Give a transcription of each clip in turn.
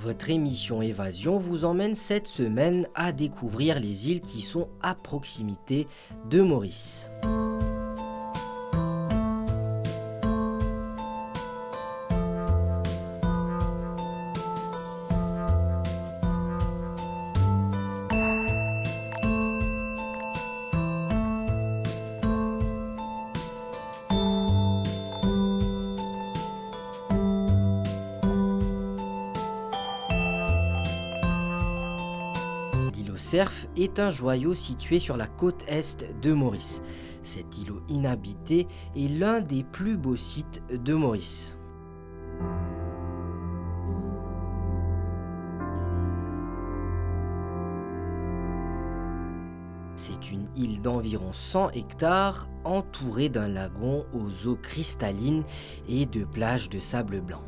Votre émission Évasion vous emmène cette semaine à découvrir les îles qui sont à proximité de Maurice. L'îlot Cerf est un joyau situé sur la côte est de Maurice. Cet îlot inhabité est l'un des plus beaux sites de Maurice. C'est une île d'environ 100 hectares entourée d'un lagon aux eaux cristallines et de plages de sable blanc.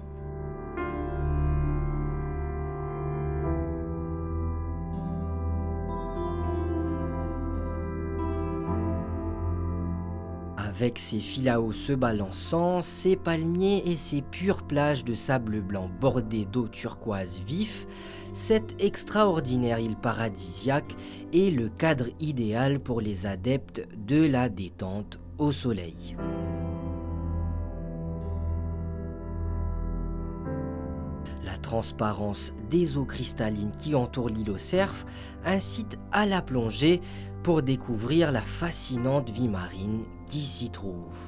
Avec ses philaos se balançant, ses palmiers et ses pures plages de sable blanc bordées d'eau turquoise vif, cette extraordinaire île paradisiaque est le cadre idéal pour les adeptes de la détente au soleil. La transparence des eaux cristallines qui entourent l'îlot Cerf incite à la plongée pour découvrir la fascinante vie marine qui s'y trouve.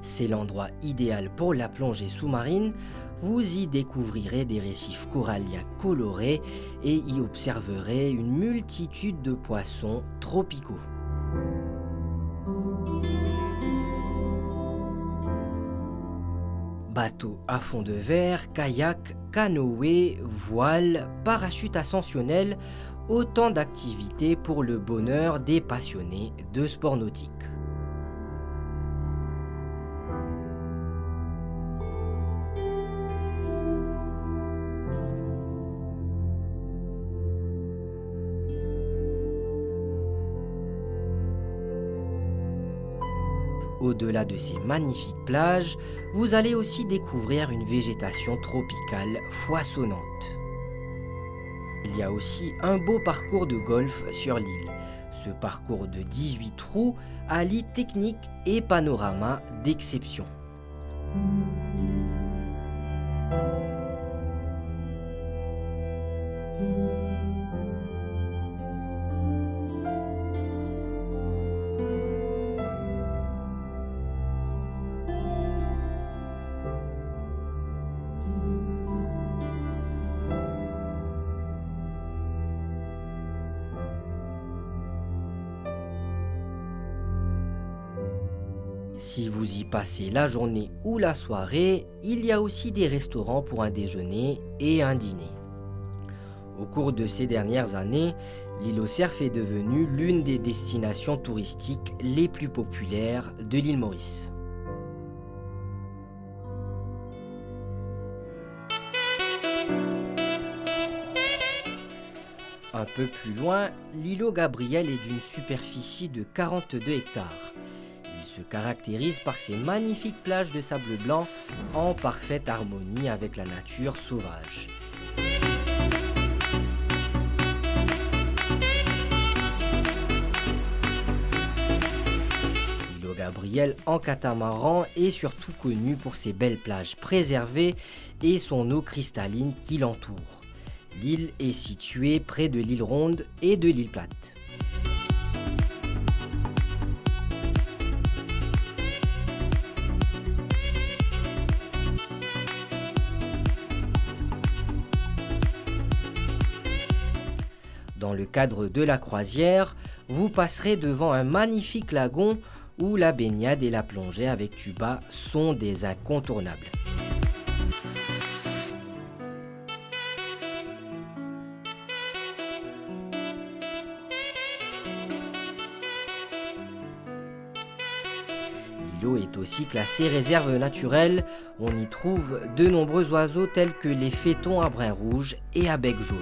C'est l'endroit idéal pour la plongée sous-marine. Vous y découvrirez des récifs coralliens colorés et y observerez une multitude de poissons tropicaux. Bateaux à fond de verre, kayak, canoë, voile, parachute ascensionnel, autant d'activités pour le bonheur des passionnés de sport nautique. Au-delà de ces magnifiques plages, vous allez aussi découvrir une végétation tropicale foisonnante. Il y a aussi un beau parcours de golf sur l'île. Ce parcours de 18 trous allie technique et panorama d'exception. Si vous y passez la journée ou la soirée, il y a aussi des restaurants pour un déjeuner et un dîner. Au cours de ces dernières années, l'îlot Cerf est devenu l'une des destinations touristiques les plus populaires de l'île Maurice. Un peu plus loin, l'îlot Gabriel est d'une superficie de 42 hectares. Il se caractérise par ses magnifiques plages de sable blanc en parfaite harmonie avec la nature sauvage. L'îlot Gabriel en catamaran est surtout connu pour ses belles plages préservées et son eau cristalline qui l'entoure. L'île est située près de l'île Ronde et de l'île Plate. Dans le cadre de la croisière, vous passerez devant un magnifique lagon où la baignade et la plongée avec tuba sont des incontournables. L'îlot est aussi classé réserve naturelle. On y trouve de nombreux oiseaux tels que les fétons à brins rouges et à bec jaune.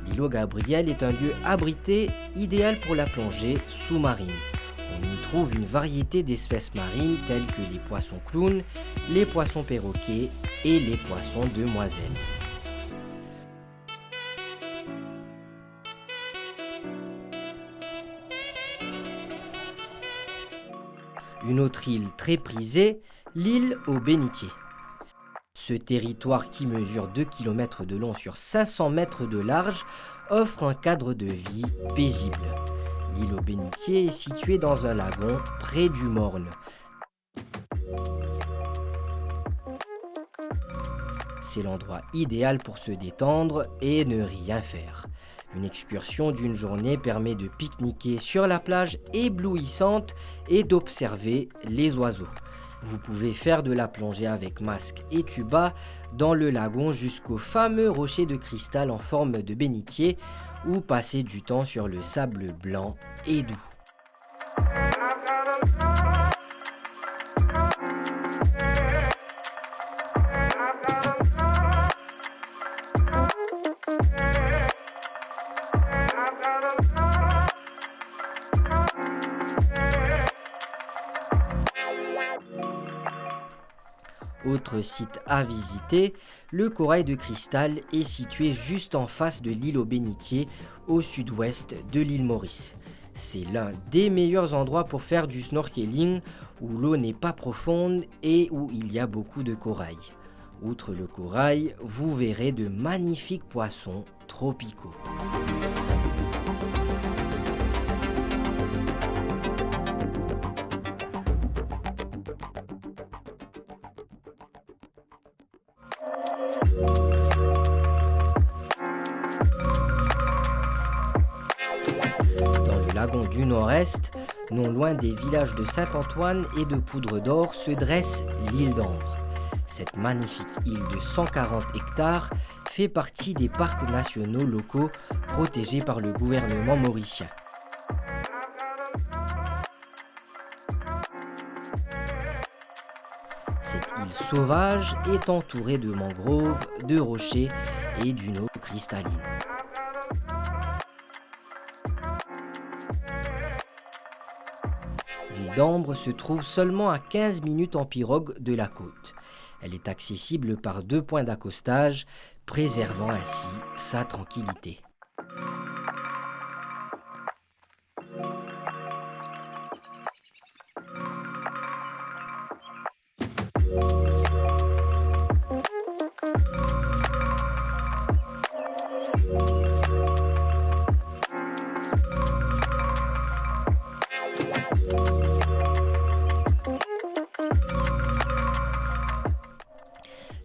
L'îlot Gabriel est un lieu abrité idéal pour la plongée sous-marine. On y trouve une variété d'espèces marines telles que les poissons clowns, les poissons perroquets et les poissons demoiselles. Une autre île très prisée, l'île aux Bénitiers. Ce territoire qui mesure 2 km de long sur 500 mètres de large offre un cadre de vie paisible. L'île aux Bénitiers est située dans un lagon près du Morne. C'est l'endroit idéal pour se détendre et ne rien faire. Une excursion d'une journée permet de pique-niquer sur la plage éblouissante et d'observer les oiseaux. Vous pouvez faire de la plongée avec masque et tuba dans le lagon jusqu'au fameux rocher de cristal en forme de bénitier ou passer du temps sur le sable blanc et doux. Autre site à visiter, le corail de cristal est situé juste en face de l'île aux Bénitiers, au sud-ouest de l'île Maurice. C'est l'un des meilleurs endroits pour faire du snorkeling, où l'eau n'est pas profonde et où il y a beaucoup de corail. Outre le corail, vous verrez de magnifiques poissons tropicaux. Dans le lagon du Nord-Est, non loin des villages de Saint-Antoine et de Poudre d'Or, se dresse l'île d'Ambre. Cette magnifique île de 140 hectares fait partie des parcs nationaux locaux protégés par le gouvernement mauricien. Cette île sauvage est entourée de mangroves, de rochers et d'une eau cristalline. L'île d'Ambre se trouve seulement à 15 minutes en pirogue de la côte. Elle est accessible par 2 points d'accostage, préservant ainsi sa tranquillité.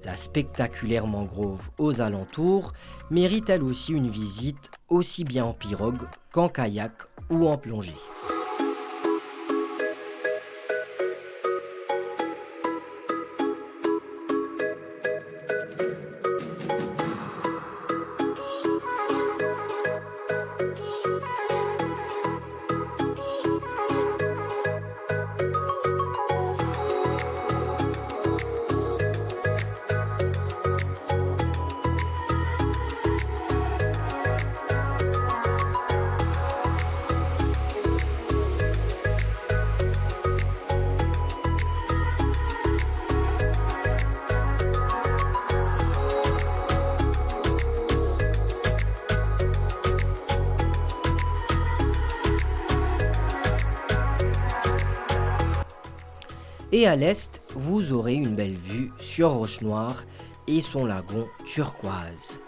La spectaculaire mangrove aux alentours mérite elle aussi une visite aussi bien en pirogue qu'en kayak ou en plongée. Et à l'est, vous aurez une belle vue sur Roche-Noire et son lagon turquoise.